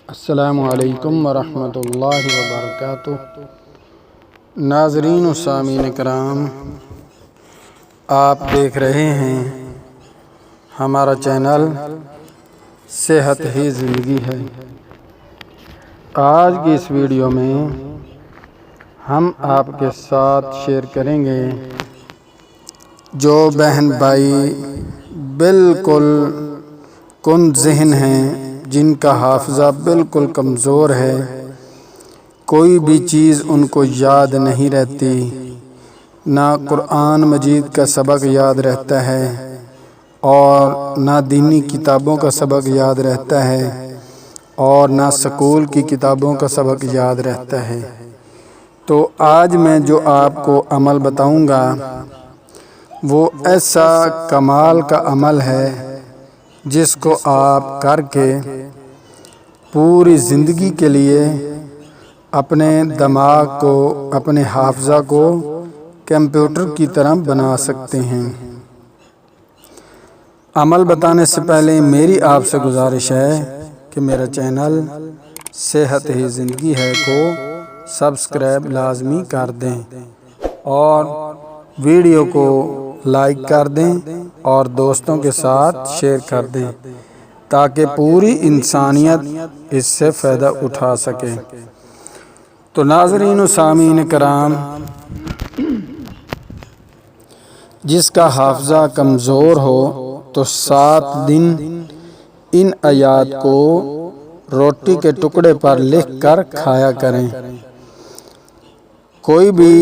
السلام علیکم ورحمۃ اللہ وبرکاتہ۔ ناظرین و سامعین کرام، آپ دیکھ رہے ہیں ہمارا چینل صحت ہی زندگی ہے۔ آج کی اس ویڈیو میں ہم آپ کے ساتھ شیئر کریں گے جو بہن بھائی بالکل کن ذہن ہیں، جن کا حافظہ بالکل کمزور ہے، کوئی بھی چیز ان کو یاد نہیں رہتی، نہ قرآن مجید کا سبق یاد رہتا ہے اور نہ دینی کتابوں کا سبق یاد رہتا ہے اور نہ سکول کی کتابوں کا سبق یاد رہتا ہے۔ تو آج میں جو آپ کو عمل بتاؤں گا وہ ایسا کمال کا عمل ہے جس کو آپ کر کے پوری زندگی کے لیے اپنے دماغ کو، اپنے حافظہ کو کمپیوٹر کی طرح بنا سکتے ہیں۔ عمل بتانے سے پہلے میری آپ سے گزارش ہے کہ میرا چینل صحت ہی زندگی ہے کو سبسکرائب لازمی کر دیں اور ویڈیو کو لائک کر دیں اور دوستوں کے ساتھ شیئر کر دیں تاکہ پوری انسانیت اس سے فائدہ اٹھا سکے۔ تو ناظرین و سامعین کرام، جس کا حافظہ کمزور ہو تو 7 دن ان آیات کو روٹی کے ٹکڑے پر لکھ کر کھایا کریں۔ کوئی بھی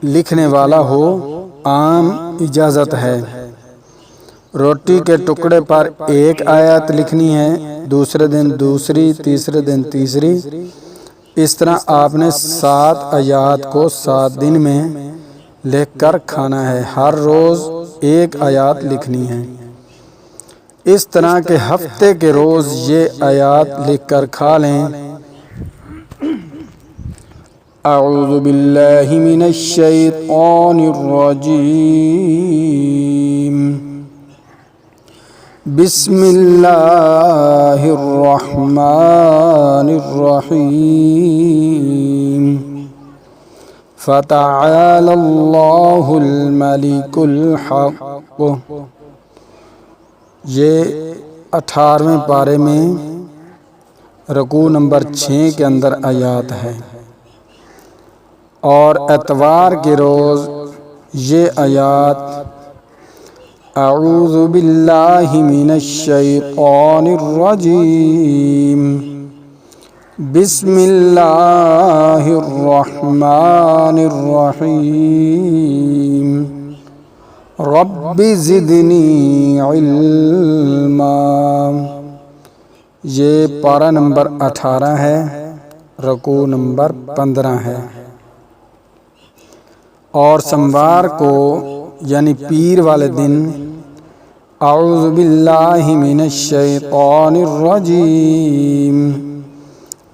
لکھنے والا ہو، عام اجازت ہے۔ روٹی کے ٹکڑے پر ایک آیت لکھنی ہے، دوسرے دن دوسری، تیسرے دن تیسری، اس طرح آپ نے 7 آیات کو 7 دن میں لکھ کر کھانا ہے۔ ہر روز ایک آیات لکھنی ہے۔ اس طرح کے ہفتے کے روز یہ آیات لکھ کر کھا لیں۔ اعوذ باللہ من الشیطان الرجیم، بسم اللہ الرحمن الرحیم، فتعالی اللہ الملک الحق۔ یہ 18ویں پارے میں رکوع نمبر 6 کے اندر آیات ہے، اور اتوار کے روز یہ آیات اعوذ باللہ من الشیطان الرجیم، بسم اللہ الرحمن الرحیم، رب زدنی علما۔ یہ پارہ نمبر 18 ہے، رکوع نمبر 15 ہے۔ اور سوموار کو یعنی پیر والے دن اعوذ باللہ من الشیطان الرجیم،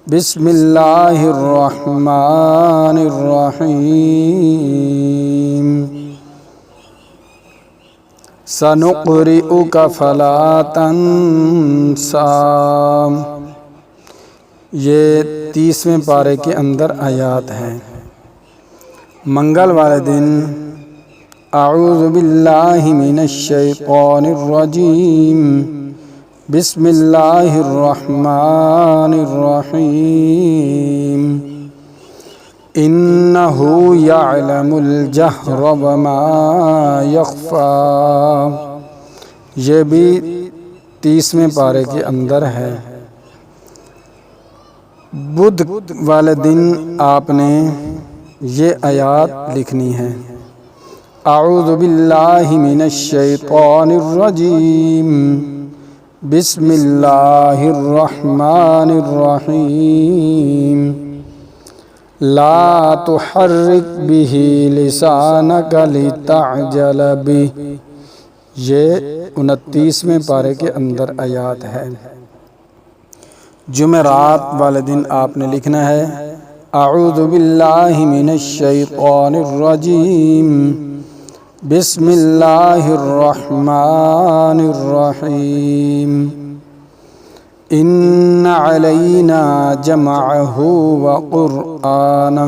بسم اللہ الرحمن الرحیم، سنقرئک فلا تنسیٰ۔ یہ 30ویں پارے کے اندر آیات ہے۔ منگل والے دن اعوذ باللہ من الشیطان الرجیم، بسم اللہ الرحمن الرحیم، انہ یعلم الجہر وما یخفی۔ یہ بھی 30ویں پارے کے اندر ہے۔ بدھ والے دن آپ نے یہ آیات لکھنی ہے، اعوذ باللہ من الشیطان الرجیم، بسم اللہ الرحمن الرحیم، لا تحرک بہ لسانک لتعجل بہ۔ یہ 29ویں پارے کے اندر آیات ہے۔ جمعرات والے دن آپ نے لکھنا ہے، اعوذ باللہ من الشیطان الرجیم، بسم اللہ الرحمن الرحیم، ان علینا جمعہ وقرآنہ،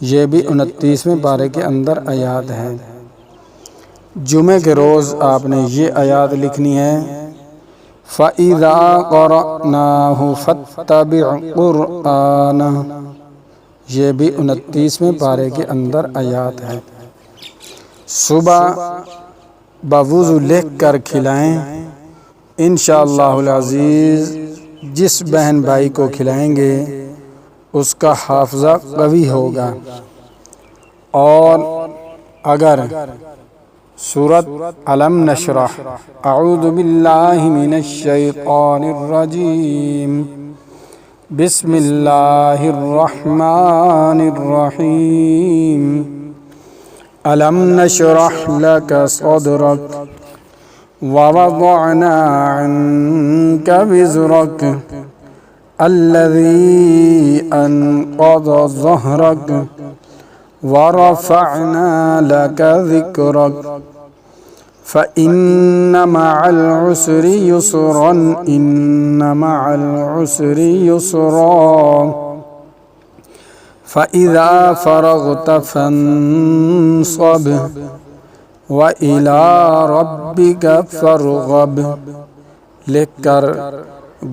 یہ بھی 29ویں پارے کے اندر آیات ہے۔ جمعے کے روز آپ نے یہ آیات لکھنی ہے، فَإِذَا قَرَأْنَاهُ فَاتَّبِعْ قُرْآنَهُ، یہ بھی 29ویں پارے کے اندر آیات ہے۔ صبح بوضو لکھ کر کھلائیں، انشاءاللہ العزیز جس بہن بھائی کو کھلائیں گے اس کا حافظہ قوی ہوگا۔ اور اگر سورۃ علم نشرح اعوذ باللہ من الشیطان الرجیم بسم اللہ الرحمن الرحیم علم نشرح لک صدرک ووضعنا عنک وزرک الذی انقض ظہرک ورفعنا لک ذکرک فإن مع العسر يسرا إن مع العسر يسرا فإذا فرغت فانصب وإلى ربك فارغب، لکھ کر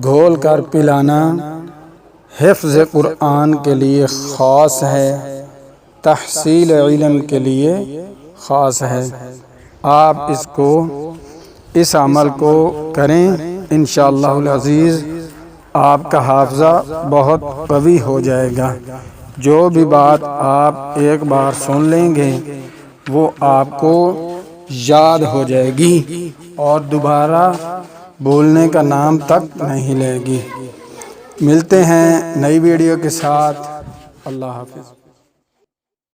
گھول کر پلانا حفظ قرآن کے لیے خاص ہے، تحصیل علم کے لیے خاص ہے۔ آپ اس عمل کو کریں، انشاءاللہ العزیز آپ کا حافظہ بہت قوی ہو جائے گا۔ جو بھی بات آپ ایک بار سن لیں گے وہ آپ کو یاد ہو جائے گی اور دوبارہ بولنے کا نام تک نہیں لے گی۔ ملتے ہیں نئی ویڈیو کے ساتھ، اللہ حافظ۔